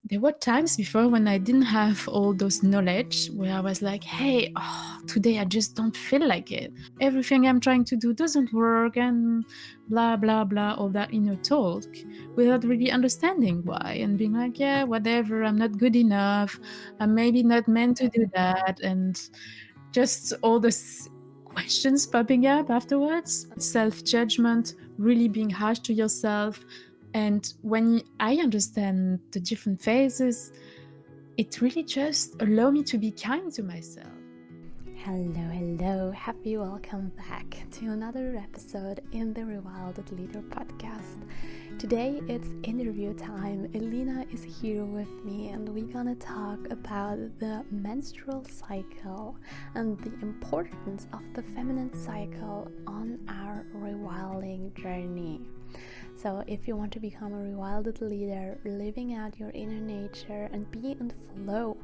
there were times before when I didn't have all those knowledge where I was like, hey, today I just don't feel like it. Everything I'm trying to do doesn't work and blah, blah, blah, all that inner talk without really understanding why and being like, yeah, whatever, I'm not good enough. I'm maybe not meant to do that. And just all those questions popping up afterwards. Self-judgment, really being harsh to yourself. And when I understand the different phases, it really just allows me to be kind to myself. Hello, happy welcome back to another episode in the Rewilded Leader podcast. Today it's interview time. Elina is here with me and we're gonna talk about the menstrual cycle and the importance of the feminine cycle on our rewilding journey. So if you want to become a rewilded leader, living out your inner nature and be in flow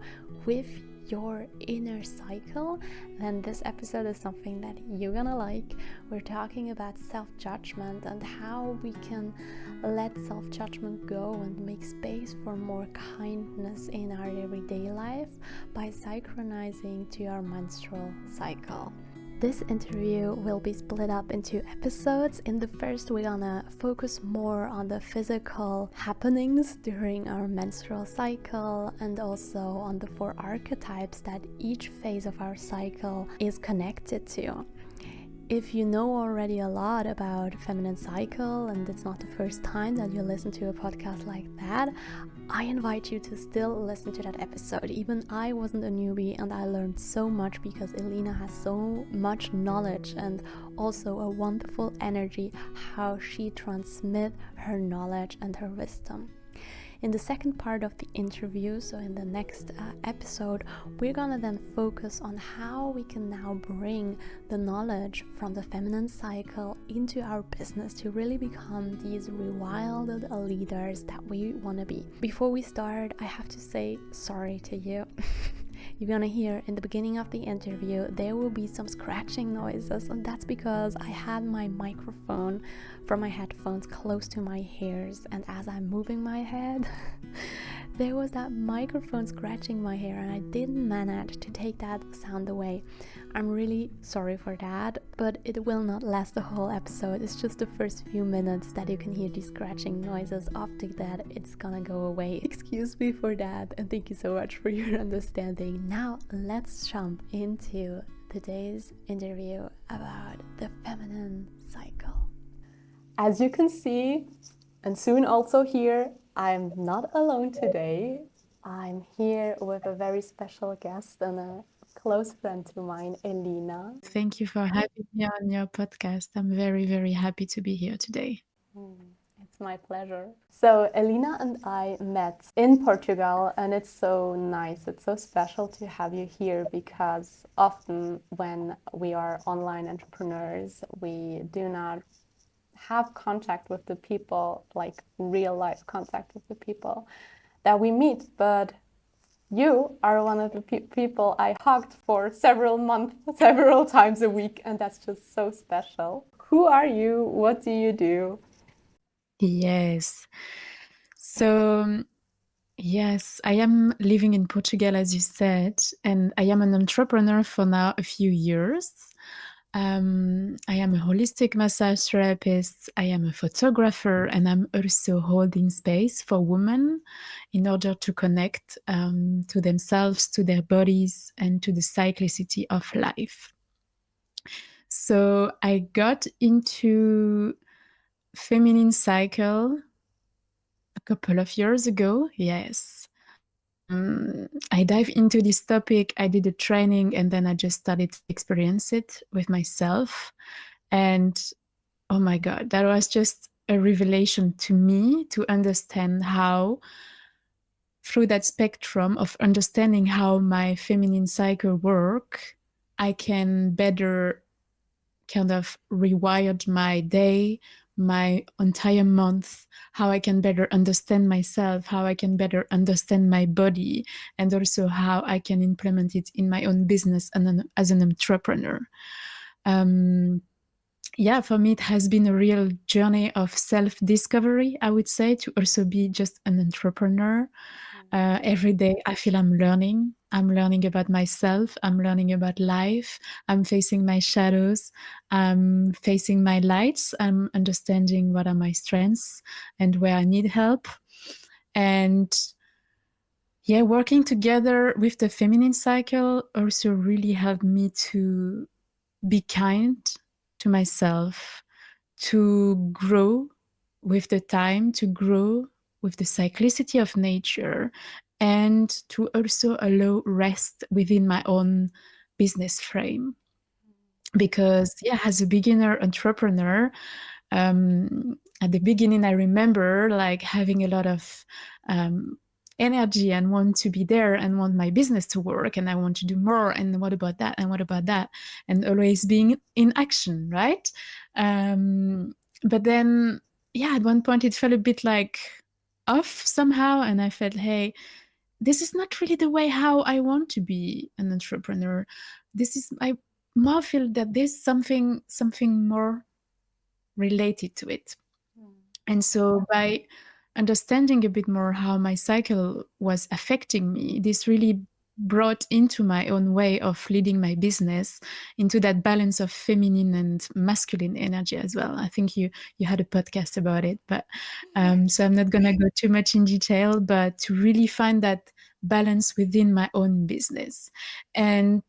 with your inner cycle, then this episode is something that you're gonna like. We're talking about self-judgment and how we can let self-judgment go and make space for more kindness in our everyday life by synchronizing to our menstrual cycle. This interview will be split up into episodes. In the first, we're gonna focus more on the physical happenings during our menstrual cycle and also on the 4 archetypes that each phase of our cycle is connected to. If you know already a lot about feminine cycle and it's not the first time that you listen to a podcast like that, I invite you to still listen to that episode. Even I wasn't a newbie and I learned so much because Elina has so much knowledge and also a wonderful energy how she transmits her knowledge and her wisdom. In the second part of the interview, so in the next episode, we're gonna then focus on how we can now bring the knowledge from the feminine cycle into our business to really become these rewilded leaders that we want to be. Before we start, I have to say sorry to you. You're gonna hear in the beginning of the interview there will be some scratching noises, and that's because I had my microphone from my headphones close to my ears, and as I'm moving my head there was that microphone scratching my hair and I didn't manage to take that sound away. I'm really sorry for that, but it will not last the whole episode. It's just the first few minutes that you can hear these scratching noises. After that, it's gonna go away. Excuse me for that, and thank you so much for your understanding. Now, let's jump into today's interview about the feminine cycle. As you can see, and soon also hear, I'm not alone today. I'm here with a very special guest and a close friend to mine, Elina. Thank you for having me on your podcast. I'm very, very happy to be here today. It's my pleasure. So Elina and I met in Portugal, and it's so nice, it's so special to have you here because often when we are online entrepreneurs, we do not have contact with the people, like real life contact with the people that we meet, but you are one of the people I hugged for several months, several times a week, and that's just so special. Who are you? What do you do? Yes. So, yes, I am living in Portugal, as you said, and I am an entrepreneur for now a few years. I am a holistic massage therapist, I am a photographer, and I'm also holding space for women in order to connect to themselves, to their bodies, and to the cyclicity of life. So I got into feminine cycle a couple of years ago, yes. I dive into this topic, I did a training, and then I just started to experience it with myself. And oh my God, that was just a revelation to me to understand how, through that spectrum of understanding how my feminine cycle work, I can better kind of rewire my day, my entire month, how I can better understand myself, how I can better understand my body, and also how I can implement it in my own business and as an entrepreneur. Yeah, for me, it has been a real journey of self-discovery, I would say, to also be just an entrepreneur. Every day I feel I'm learning. I'm learning about myself. I'm learning about life. I'm facing my shadows. I'm facing my lights. I'm understanding what are my strengths and where I need help. And yeah, working together with the feminine cycle also really helped me to be kind to myself, to grow with the time, to grow with the cyclicity of nature, and to also allow rest within my own business frame. Because, yeah, as a beginner entrepreneur, at the beginning, I remember like having a lot of energy and want to be there and want my business to work and I want to do more. And what about that? And what about that? And always being in action, right? But then, yeah, at one point it felt a bit like off somehow. And I felt, hey, this is not really the way how I want to be an entrepreneur. I more feel that there's something more related to it. And so by understanding a bit more how my cycle was affecting me, this really brought into my own way of leading my business into that balance of feminine and masculine energy as well. I think you had a podcast about it, but so I'm not gonna go too much in detail, but to really find that balance within my own business. And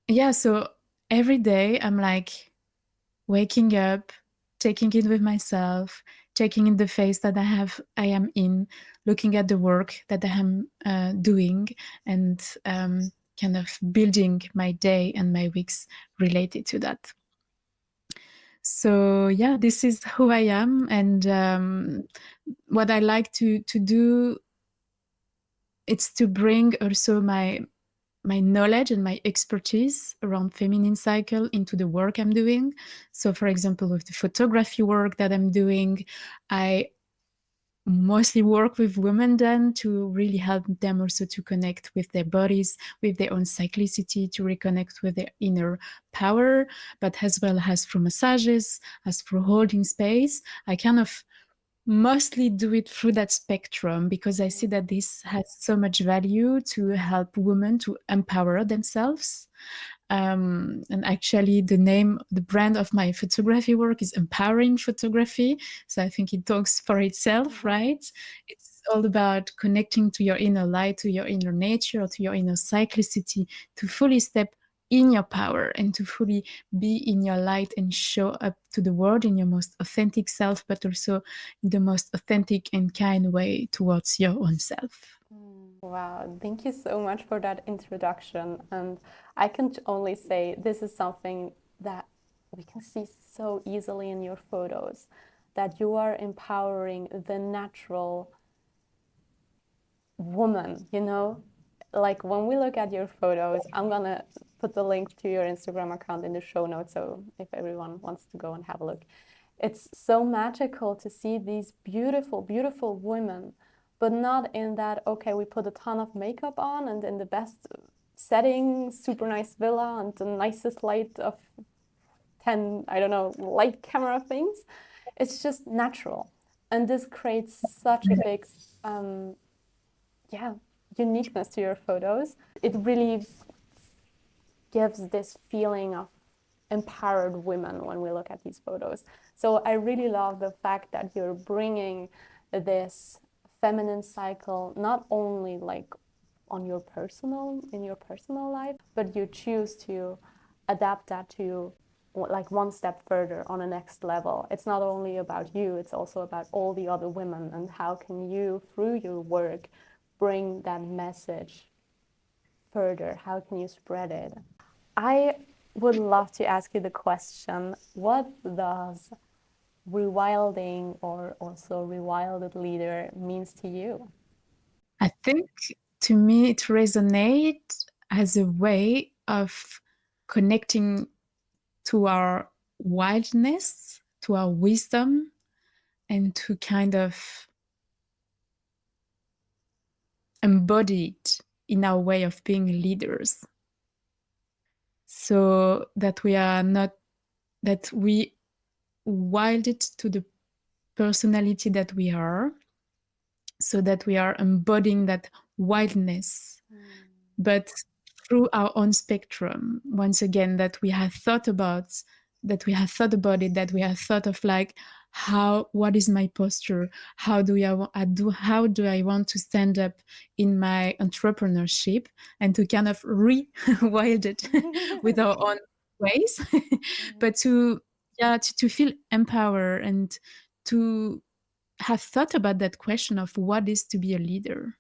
yeah, so every day I'm like waking up, taking it with myself, taking in the phase that I am in, looking at the work that I am doing, and kind of building my day and my weeks related to that. So yeah, this is who I am, and what I like to do. It's to bring also my knowledge and my expertise around feminine cycle into the work I'm doing. So for example, with the photography work that I'm doing, I mostly work with women then to really help them also to connect with their bodies, with their own cyclicity, to reconnect with their inner power, but as well as through massages, as through holding space. I kind of mostly do it through that spectrum because I see that this has so much value to help women to empower themselves. And actually, the brand of my photography work is empowering photography. So I think it talks for itself, right? It's all about connecting to your inner light, to your inner nature, to your inner cyclicity, to fully step in your power and to fully be in your light and show up to the world in your most authentic self, but also in the most authentic and kind way towards your own self. Wow, thank you so much for that introduction. And I can only say this is something that we can see so easily in your photos, that you are empowering the natural woman, you know? Like when we look at your photos, I'm gonna put the link to your Instagram account in the show notes, so if everyone wants to go and have a look. It's so magical to see these beautiful, beautiful women, but not in that, okay, we put a ton of makeup on and in the best setting, super nice villa and the nicest light of 10, I don't know, light camera things. It's just natural. And this creates such a big, yeah, uniqueness to your photos. It really gives this feeling of empowered women when we look at these photos. So I really love the fact that you're bringing this feminine cycle not only like in your personal life, but you choose to adapt that to like one step further on a next level. It's not only about you, it's also about all the other women, and how can you through your work bring that message further? How can you spread it? I would love to ask you the question, what does rewilding or also rewilded leader means to you? I think to me it resonates as a way of connecting to our wildness, to our wisdom, and to kind of embody it in our way of being leaders. So that we wild it to the personality that we are, so that we are embodying that wildness, but through our own spectrum. Once again, that we have thought about, it, that we have thought of like, what is my posture? How do I want to stand up in my entrepreneurship, and to kind of rewild it with our own ways, but to feel empowered and to have thought about that question of what is to be a leader.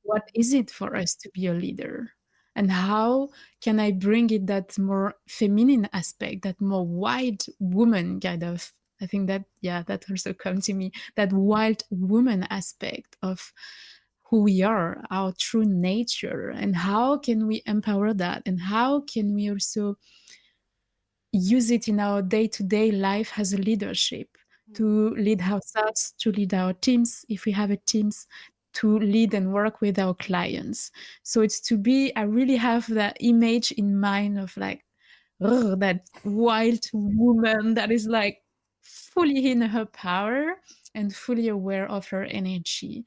What is it for us to be a leader? And how can I bring it that more feminine aspect, that more wild woman kind of, I think that also comes to me, that wild woman aspect of who we are, our true nature, and how can we empower that? And how can we also use it in our day-to-day life as a leadership, to lead ourselves, to lead our teams, if we have a teams, to lead and work with our clients. So it's I really have that image in mind of like, that wild woman that is like fully in her power and fully aware of her energy,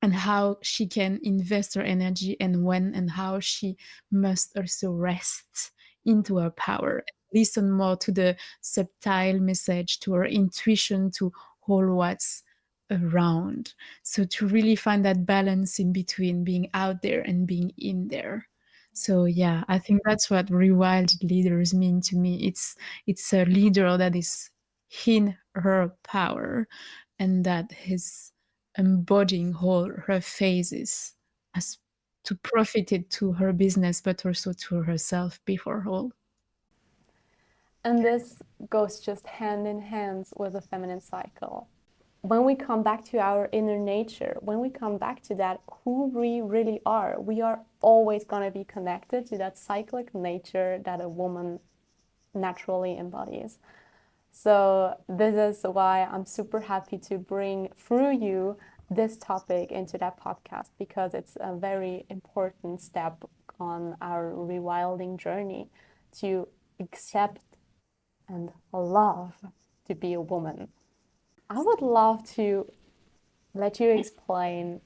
and how she can invest her energy, and when and how she must also rest into her power, listen more to the subtle message, to her intuition, to all what's around. So to really find that balance in between being out there and being in there. So yeah, I think that's what rewilded leaders mean to me. It's a leader that is in her power, and that is embodying all her phases as to profit it to her business, but also to herself before all. And this goes just hand in hand with the feminine cycle. When we come back to our inner nature, when we come back to that, who we really are, we are always going to be connected to that cyclic nature that a woman naturally embodies. So this is why I'm super happy to bring through you this topic into that podcast, because it's a very important step on our rewilding journey to accept and love to be a woman. I would love to let you explain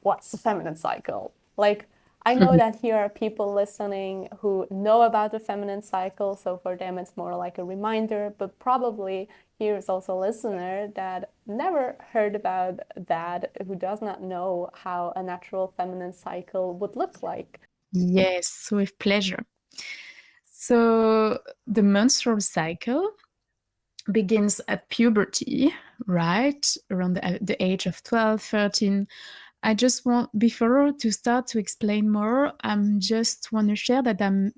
what's the feminine cycle. Like, I know that here are people listening who know about the feminine cycle, so for them it's more like a reminder, but probably here is also a listener that never heard about that, who does not know how a natural feminine cycle would look like. Yes, with pleasure. So the menstrual cycle begins at puberty, right? Around the age of 12, 13. I just want, before to start to explain more, just want to share that I'm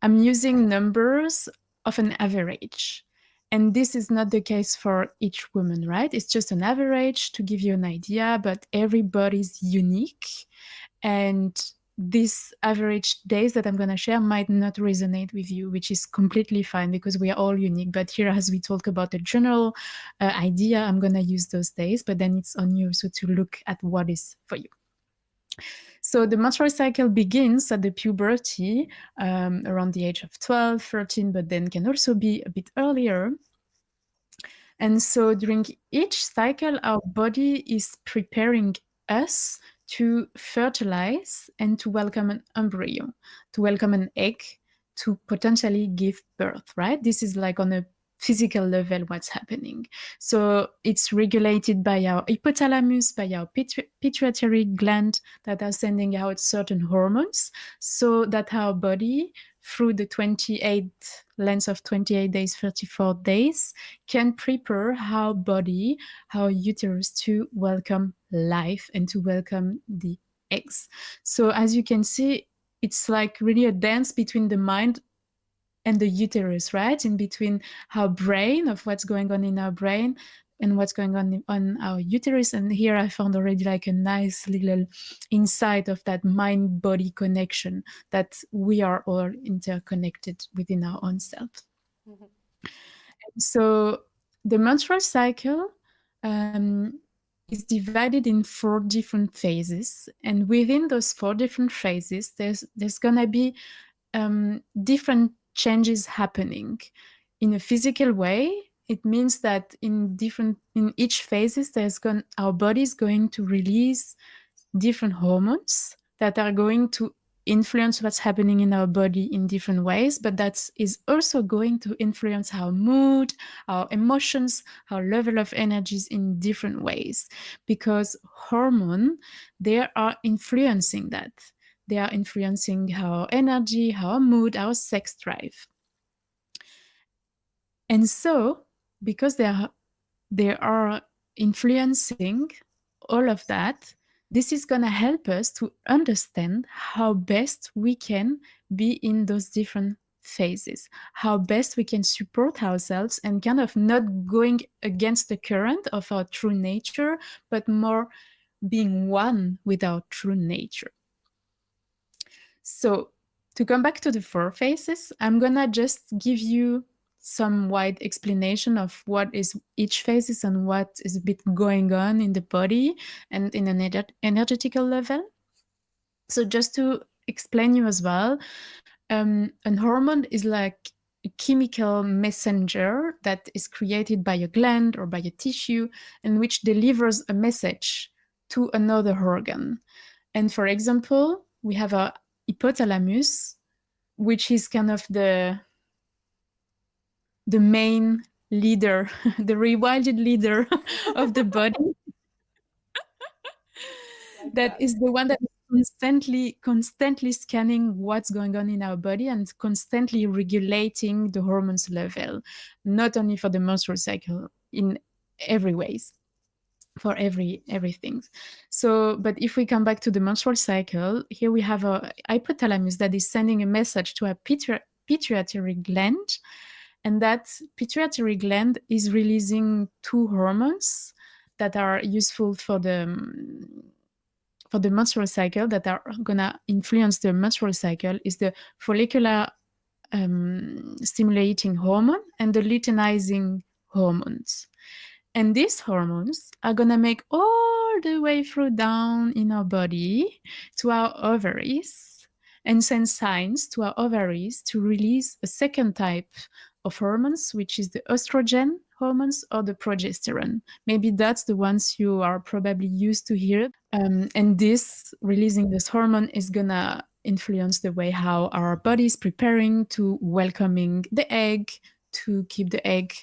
using numbers of an average. And this is not the case for each woman, right? It's just an average to give you an idea, but everybody's unique. And these average days that I'm going to share might not resonate with you, which is completely fine because we are all unique. But here, as we talk about a general idea, I'm going to use those days, but then it's on you also to look at what is for you. So the menstrual cycle begins at the puberty, around the age of 12, 13, but then can also be a bit earlier. And so during each cycle, our body is preparing us to fertilize and to welcome an embryo, to welcome an egg, to potentially give birth, right? This is like on a physical level what's happening. So it's regulated by our hypothalamus, by our pituitary gland that are sending out certain hormones, so that our body, through the 28 length of 28 days, 34 days, can prepare our body, our uterus, to welcome life and to welcome the eggs. So as you can see, it's like really a dance between the mind and the uterus, right? In between our brain, of what's going on in our brain and what's going on our uterus. And here I found already like a nice little insight of that mind-body connection, that we are all interconnected within our own self. Mm-hmm. So the menstrual cycle is divided in 4 different phases. And within those 4 different phases, there's going to be different changes happening in a physical way, it means that in each phases, our body is going to release different hormones that are going to influence what's happening in our body in different ways, but that is also going to influence our mood, our emotions, our level of energies in different ways, because hormone, they are influencing that. They are influencing our energy, our mood, our sex drive. And so, because they are influencing all of that, this is going to help us to understand how best we can be in those different phases, how best we can support ourselves and kind of not going against the current of our true nature, but more being one with our true nature. So to come back to the 4 phases, I'm gonna just give you some wide explanation of what is each phases and what is a bit going on in the body and in an energetical level. So just to explain you as well, an hormone is like a chemical messenger that is created by a gland or by a tissue and which delivers a message to another organ. And for example, we have a hypothalamus, which is kind of the main leader, the rewilded leader of the body. That is the one that is constantly scanning what's going on in our body and constantly regulating the hormones level, not only for the menstrual cycle, in every ways, for everything. So, but if we come back to the menstrual cycle, here we have a hypothalamus that is sending a message to a pituitary gland, and that pituitary gland is releasing 2 hormones that are useful for the menstrual cycle, that are gonna influence the menstrual cycle, is the follicular stimulating hormone and the luteinizing hormones. And these hormones are gonna make all the way through down in our body to our ovaries and send signs to our ovaries to release a second type of hormones, which is the estrogen hormones or the progesterone. Maybe that's the ones you are probably used to hear. And this releasing this hormone is gonna influence the way how our body is preparing to welcoming the egg, to keep the egg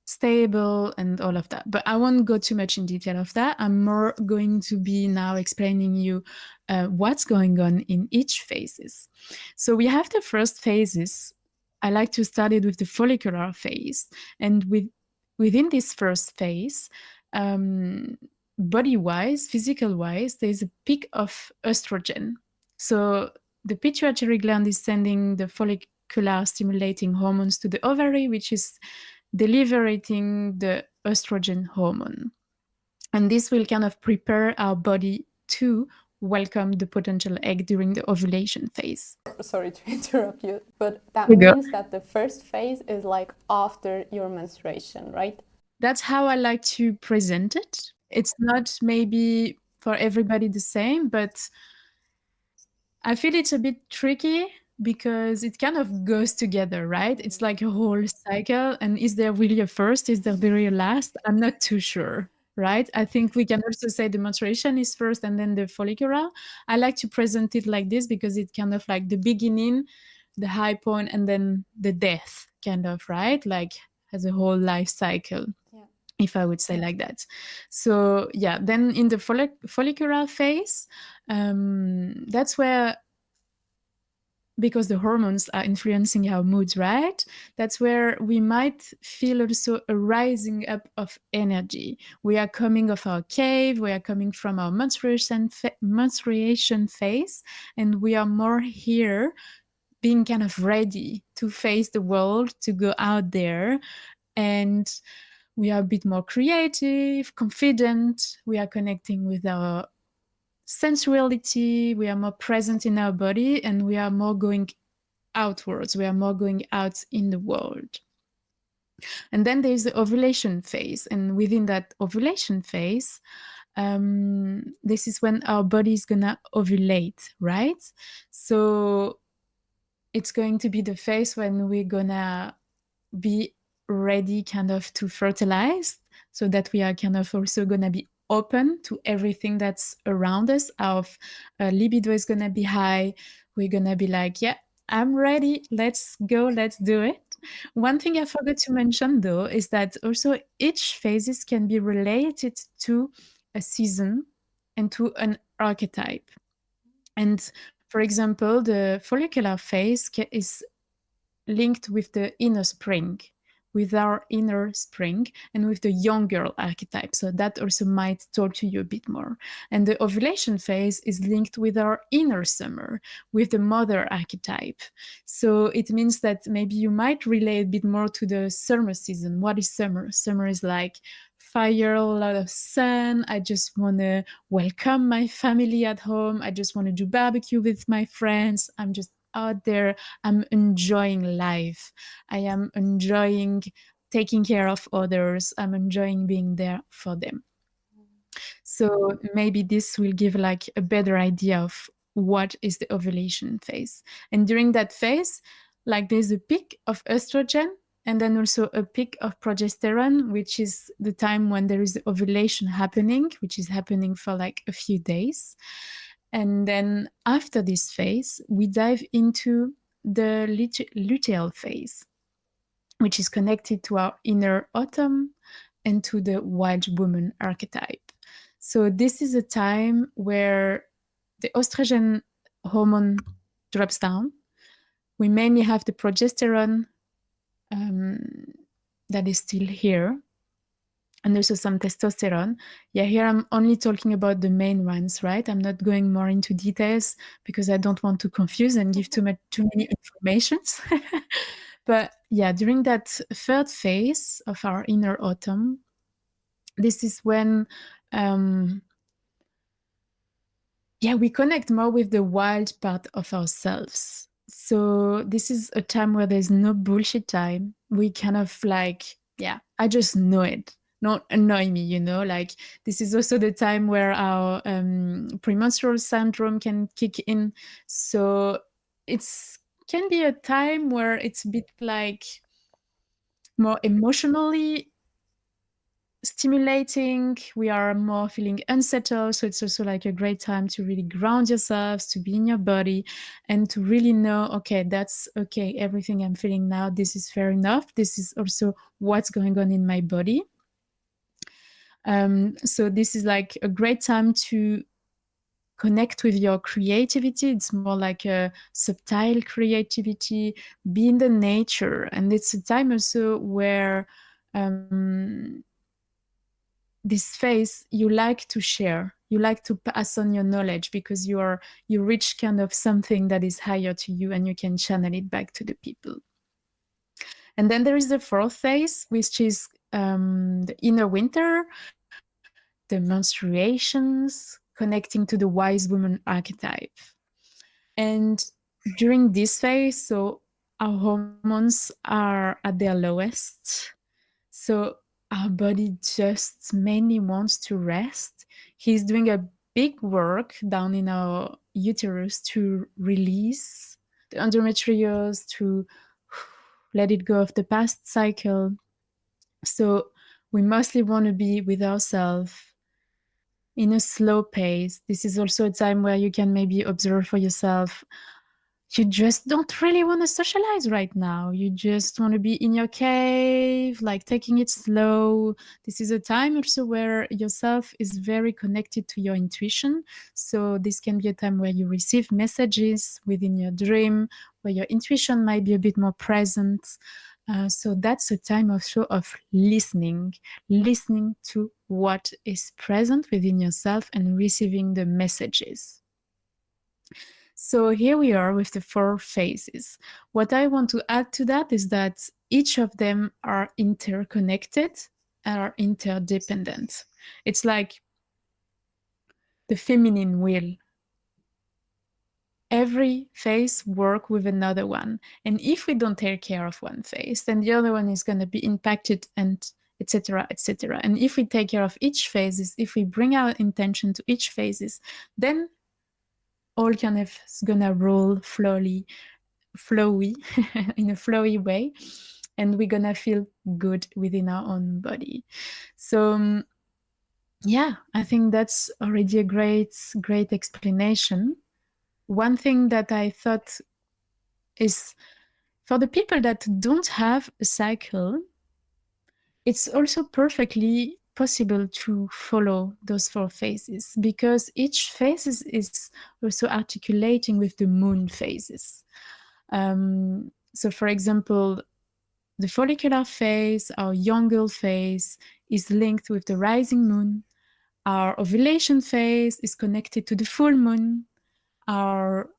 stable and all of that. But I won't go too much in detail of that. I'm more going to be now explaining you what's going on in each phases. So we have the first phases. I like to start it with the follicular phase. And within this first phase, body-wise, physical-wise, there's a peak of estrogen. So the pituitary gland is sending the follicular stimulating hormones to the ovary, which is delivering the estrogen hormone. And this will kind of prepare our body to welcome the potential egg during the ovulation phase. Sorry to interrupt you, but that means that the first phase is like after your menstruation, right? That's how I like to present it. It's not maybe for everybody the same, but I feel it's a bit tricky because it kind of goes together, right? It's like a whole cycle. And is there really a first? Is there really a last? I'm not too sure, right? I think we can also say the menstruation is first and then the follicular. I like to present it like this because it's kind of like the beginning, the high point, and then the death, kind of, right? Like has a whole life cycle. Yeah. If I would say like that. So yeah, then in the follicular phase, that's where, because the hormones are influencing our moods, right? That's where we might feel also a rising up of energy. We are coming off our cave, we are coming from our menstruation phase, and we are more here being kind of ready to face the world, to go out there, and we are a bit more creative, confident, we are connecting with our sensuality, we are more present in our body, and we are more going outwards, we are more going out in the world. And then there's the ovulation phase, and within that ovulation phase, this is when our body is gonna ovulate, right? So it's going to be the phase when we're gonna be ready kind of to fertilize, so that we are kind of also going to be open to everything that's around us. Our libido is going to be high. We're going to be like, yeah, I'm ready. Let's go. Let's do it. One thing I forgot to mention though is that also each phases can be related to a season and to an archetype. And for example, the follicular phase is linked with the inner spring, with our inner spring, and with the young girl archetype. So that also might talk to you a bit more. And the ovulation phase is linked with our inner summer, with the mother archetype. So it means that maybe you might relate a bit more to the summer season. What is summer? Summer is like fire, a lot of sun. I just want to welcome my family at home. I just want to do barbecue with my friends. I'm just out there. I'm enjoying life. I am enjoying taking care of others. I'm enjoying being there for them. So maybe this will give like a better idea of what is the ovulation phase. And during that phase, like there's a peak of estrogen and then also a peak of progesterone, which is the time when there is ovulation happening, which is happening for like a few days. And then after this phase, we dive into the luteal phase, which is connected to our inner autumn and to the wild woman archetype. So this is a time where the estrogen hormone drops down. We mainly have the progesterone that is still here, and also some testosterone. Yeah, here I'm only talking about the main ones, right? I'm not going more into details because I don't want to confuse and give too many informations. But yeah, during that third phase of our inner autumn, this is when we connect more with the wild part of ourselves. So this is a time where there's no bullshit time. We kind of like, I just know it. Not annoy me, like this is also the time where our premenstrual syndrome can kick in. So it's can be a time where it's a bit like more emotionally stimulating. We are more feeling unsettled. So it's also like a great time to really ground yourselves, to be in your body, and to really know, okay, that's okay. Everything I'm feeling now, this is fair enough. This is also what's going on in my body. So this is like a great time to connect with your creativity. It's more like a subtle creativity, be in the nature. And it's a time also where this phase you like to share, you like to pass on your knowledge because you reach kind of something that is higher to you and you can channel it back to the people. And then there is the fourth phase, which is the inner winter, the menstruations, connecting to the wise woman archetype. And during this phase, so our hormones are at their lowest. So our body just mainly wants to rest. He's doing a big work down in our uterus to release the endometriosis, to let it go of the past cycle. So we mostly want to be with ourselves in a slow pace. This is also a time where you can maybe observe for yourself, you just don't really want to socialize right now. You just want to be in your cave, like taking it slow. This is a time also where yourself is very connected to your intuition. So this can be a time where you receive messages within your dream, where your intuition might be a bit more present. So that's a time also of listening to what is present within yourself and receiving the messages. So here we are with the 4 phases. What I want to add to that is that each of them are interconnected and are interdependent. It's like the feminine wheel. Every phase works with another one. And if we don't take care of one phase, then the other one is going to be impacted, and etc., etc. And if we take care of each phases, if we bring our intention to each phases, then all kind of is gonna roll flowy in a flowy way. and we're gonna feel good within our own body. So yeah, I think that's already a great explanation. One thing that I thought is, for the people that don't have a cycle, it's also perfectly possible to follow those 4 phases, because each phase is also articulating with the moon phases. So for example, the follicular phase, our young girl phase, is linked with the rising moon. Our ovulation phase is connected to the full moon. Our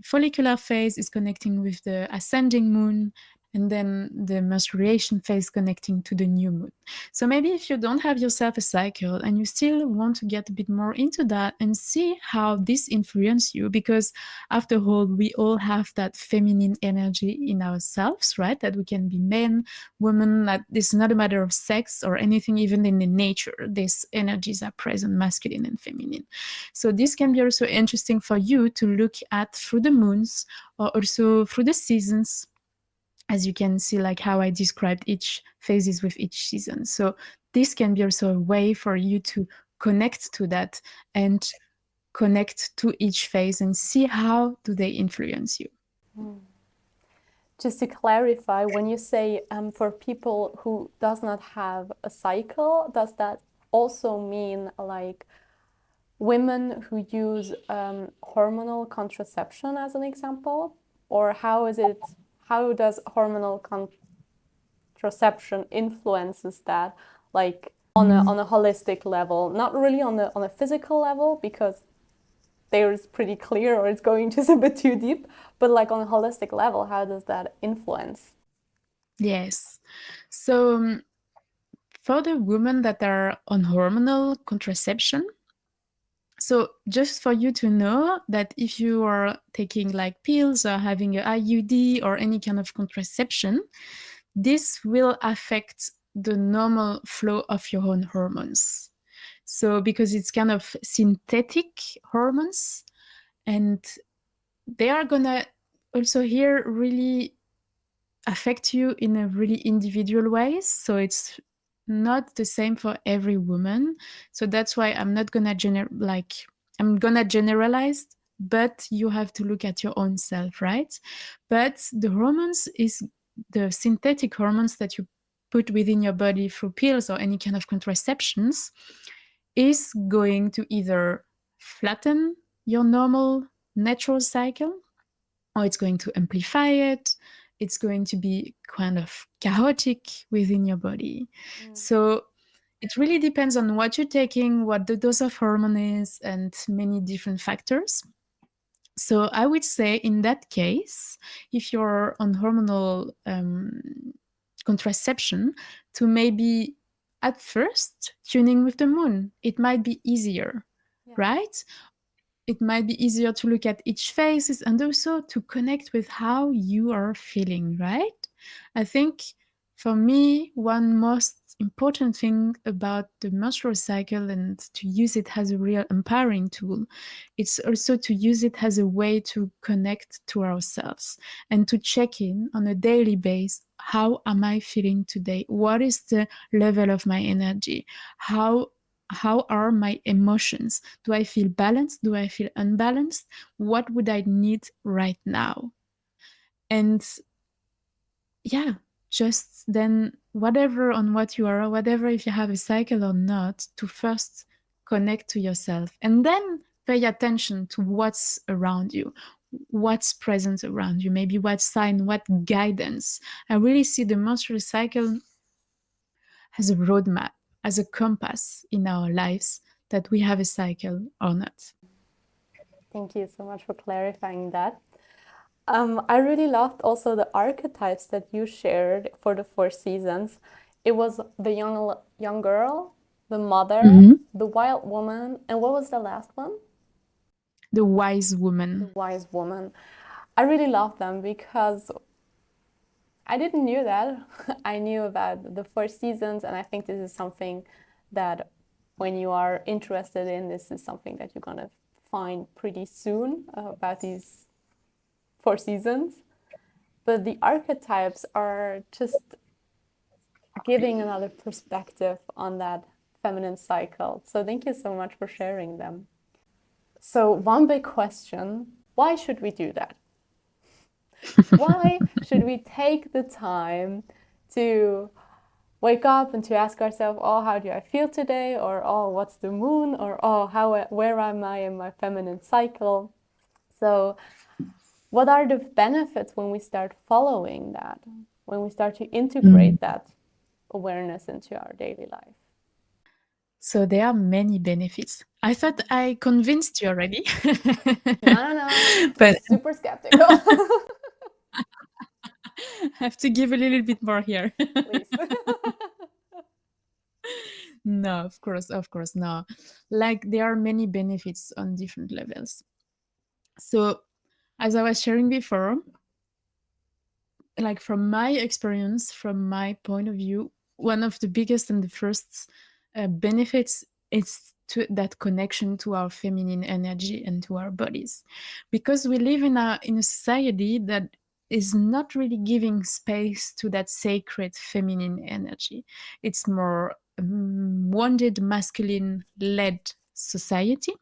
follicular phase is connecting with the ascending moon, and then the menstruation phase connecting to the new moon. So maybe if you don't have yourself a cycle and you still want to get a bit more into that and see how this influences you, because after all, we all have that feminine energy in ourselves, right? That we can be men, women, that it's not a matter of sex or anything. Even in the nature, these energies are present, masculine and feminine. So this can be also interesting for you to look at through the moons, or also through the seasons, as you can see, like how I described each phases with each season. So this can be also a way for you to connect to that and connect to each phase and see how do they influence you. Just to clarify, when you say for people who does not have a cycle, does that also mean like women who use hormonal contraception as an example? Or how does hormonal contraception influences that, like on a holistic level, not really on a physical level, because there is pretty clear, or it's going just a bit too deep, but like on a holistic level, how does that influence? Yes. So for the women that are on hormonal contraception, so just for you to know that if you are taking like pills or having an IUD or any kind of contraception, this will affect the normal flow of your own hormones. So because it's kind of synthetic hormones, and they are gonna also here really affect you in a really individual way. So it's not the same for every woman. So that's why I'm not gonna I'm gonna generalize, but you have to look at your own self, right? But the hormones is the synthetic hormones that you put within your body through pills or any kind of contraceptions is going to either flatten your normal natural cycle, or it's going to amplify it. It's going to be kind of chaotic within your body. So it really depends on what you're taking, what the dose of hormone is, and many different factors. So I would say in that case, if you're on hormonal contraception, to maybe at first tuning with the moon, it might be easier, right? It might be easier to look at each phase and also to connect with how you are feeling, right? I think for me, one most important thing about the menstrual cycle, and to use it as a real empowering tool, it's also to use it as a way to connect to ourselves and to check in on a daily basis. How am I feeling today? What is the level of my energy? How are my emotions? Do I feel balanced? Do I feel unbalanced? What would I need right now? And yeah, just then, whatever on what you are, whatever if you have a cycle or not, to first connect to yourself and then pay attention to what's around you, what's present around you, maybe what sign, what guidance. I really see the menstrual cycle as a roadmap, as a compass in our lives, that we have a cycle or not. Thank you so much for clarifying that. I really loved also the archetypes that you shared for the 4 seasons. It was the young girl, the mother, the wild woman, and what was the last one? The wise woman. The wise woman. I really love them because I didn't knew that. I knew about the 4 seasons, and I think this is something that when you are interested in, this is something that you're gonna find pretty soon about these 4 seasons. but the archetypes are just giving another perspective on that feminine cycle. So thank you so much for sharing them. So one big question, why should we do that? Why should we take the time to wake up and to ask ourselves, oh, how do I feel today? Or, oh, what's the moon? Or, oh, where am I in my feminine cycle? So what are the benefits when we start following that, when we start to integrate that awareness into our daily life? So there are many benefits. I thought I convinced you already. No, But super skeptical. I have to give a little bit more here. Please. No, of course, no. Like there are many benefits on different levels. So as I was sharing before, like from my experience, from my point of view, one of the biggest and the first benefits is to that connection to our feminine energy and to our bodies, because we live in a society that is not really giving space to that sacred feminine energy. It's more wounded masculine led society,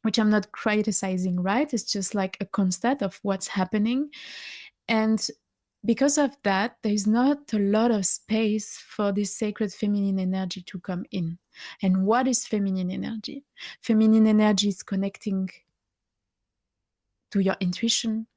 which I'm not criticizing, right? It's just like a constat of what's happening. And because of that, there's not a lot of space for this sacred feminine energy to come in. And what is feminine energy? Feminine energy is connecting to your intuition,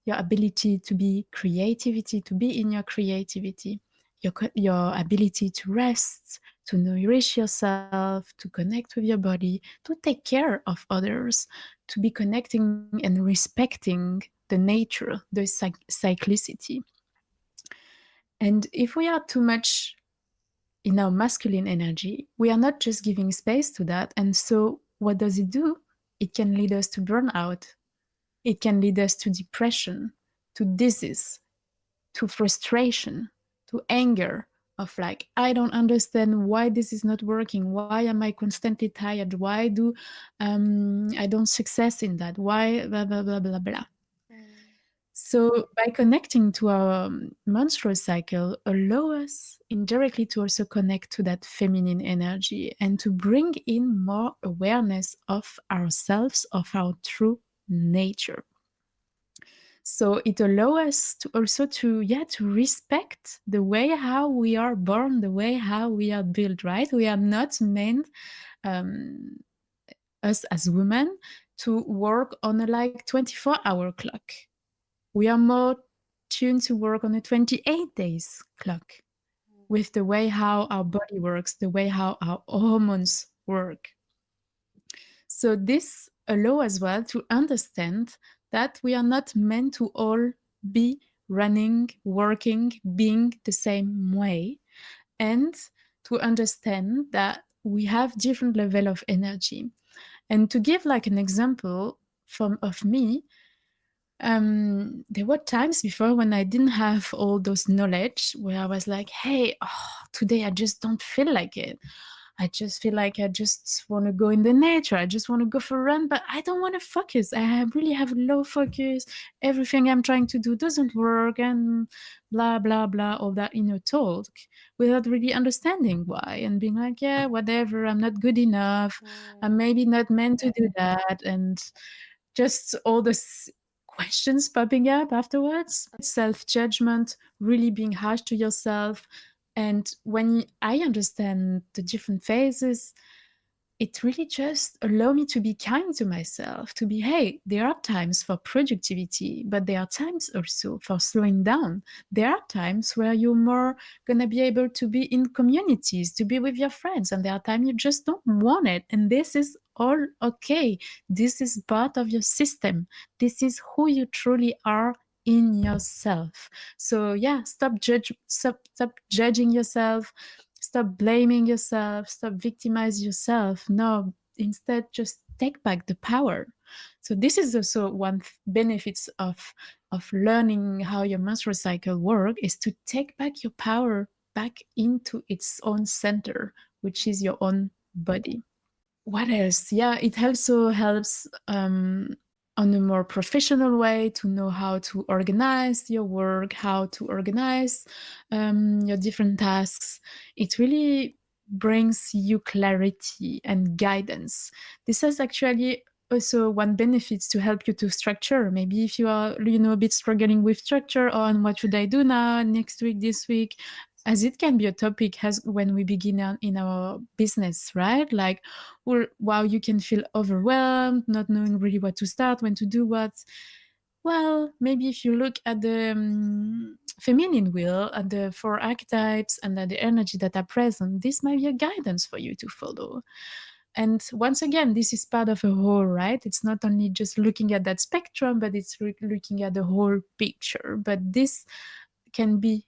your ability to be creativity, to be in your creativity, your ability to rest, to nourish yourself, to connect with your body, to take care of others, to be connecting and respecting the nature, the cyclicity. And if we are too much in our masculine energy, we are not just giving space to that. And so what does it do? It can lead us to burnout. It can lead us to depression, to disease, to frustration, to anger, of like, I don't understand why this is not working. Why am I constantly tired? Why do I don't success in that? Why blah, blah, blah, blah, blah. So by connecting to our menstrual cycle, allow us indirectly to also connect to that feminine energy and to bring in more awareness of ourselves, of our true nature. So it allows us to also to respect the way how we are born, the way how we are built, right? We are not meant, um, us as women, to work on a like 24-hour clock. We are more tuned to work on a 28 days clock with the way how our body works, the way how our hormones work. So this allows as well to understand that we are not meant to all be running, working, being the same way, and to understand that we have different level of energy. And to give like an example of me, there were times before when I didn't have all those knowledge where I was like, hey, today I just don't feel like it. I just feel like I just want to go in the nature. I just want to go for a run, but I don't want to focus. Really have low focus. Everything I'm trying to do doesn't work, and blah, blah, blah, all that inner talk without really understanding why and being like, yeah, whatever, I'm not good enough. I'm maybe not meant to do that. And just all this questions popping up afterwards, self-judgment, really being harsh to yourself. And when I understand the different phases, it really just allow me to be kind to myself, to be, hey, there are times for productivity, but there are times also for slowing down. There are times where you're more gonna be able to be in communities, to be with your friends, and there are times you just don't want it. And this is all okay. This is part of your system. This is who you truly are in yourself. So yeah, stop judging yourself. Stop blaming yourself, stop victimizing yourself. No, instead just take back the power. So this is also one benefits of learning how your menstrual cycle work, is to take back your power back into its own center, which is your own body. What else? Yeah, it also helps on a more professional way, to know how to organize your work, how to organize your different tasks. It really brings you clarity and guidance. This has actually also one benefit to help you to structure. Maybe if you are, a bit struggling with structure on what should I do now, next week, this week, as it can be a topic as when we begin in our business, right? Like, well, wow, you can feel overwhelmed, not knowing really what to start, when to do what. Well, maybe if you look at the feminine wheel, at the 4 archetypes, and at the energy that are present, this might be a guidance for you to follow. And once again, this is part of a whole, right? It's not only just looking at that spectrum, but it's looking at the whole picture. But this can be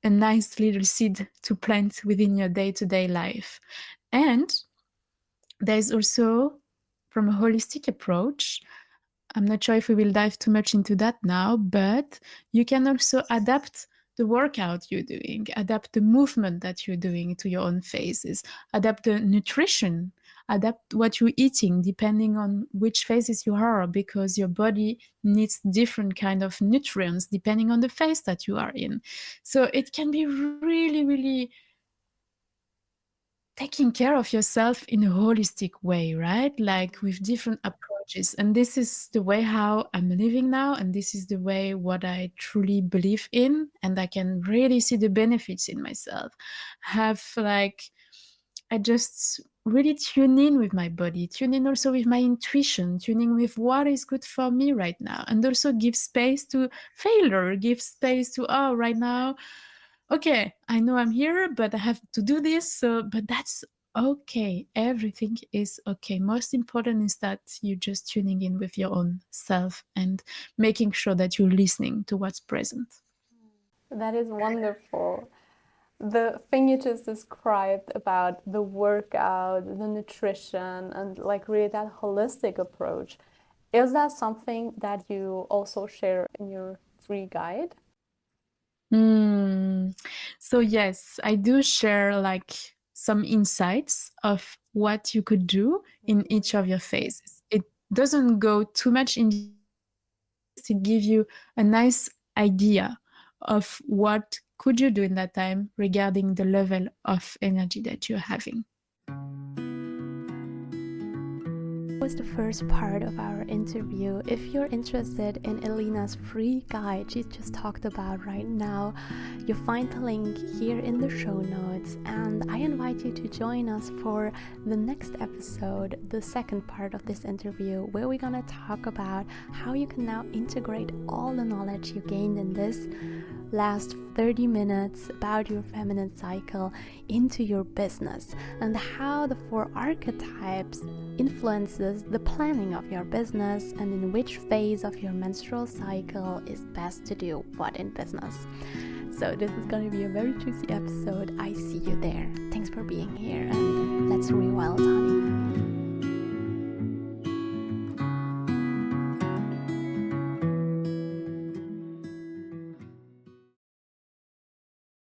a nice little seed to plant within your day-to-day life. And there's also, from a holistic approach, I'm not sure if we will dive too much into that now, but you can also adapt the workout you're doing, adapt the movement that you're doing to your own phases, adapt the nutrition, adapt what you're eating depending on which phases you are, because your body needs different kind of nutrients depending on the phase that you are in. So it can be really, really taking care of yourself in a holistic way, right? Like with different approaches. And this is the way how I'm living now. And this is the way what I truly believe in. And I can really see the benefits in myself. I just really tune in with my body, tune in also with my intuition, tuning with what is good for me right now. And also give space to failure, give space to, right now, okay, I know I'm here, but I have to do this. So, but that's okay. Everything is okay. Most important is that you're just tuning in with your own self and making sure that you're listening to what's present. That is wonderful. The thing you just described about the workout, the nutrition, and like really that holistic approach, is that something that you also share in your free guide? So yes, I do share like some insights of what you could do in each of your phases. It doesn't go too much in details, but just it gives you a nice idea of what could you do in that time regarding the level of energy that you're having. Was the first part of our interview. If you're interested in Elina's free guide she just talked about right now, you'll find the link here in the show notes, and I invite you to join us for the next episode, the second part of this interview, where we're gonna talk about how you can now integrate all the knowledge you gained in this last 30 minutes about your feminine cycle into your business, and how the 4 archetypes influences the planning of your business, and in which phase of your menstrual cycle is best to do what in business. So this is going to be a very juicy episode. I see you there. Thanks for being here, and let's rewild, honey.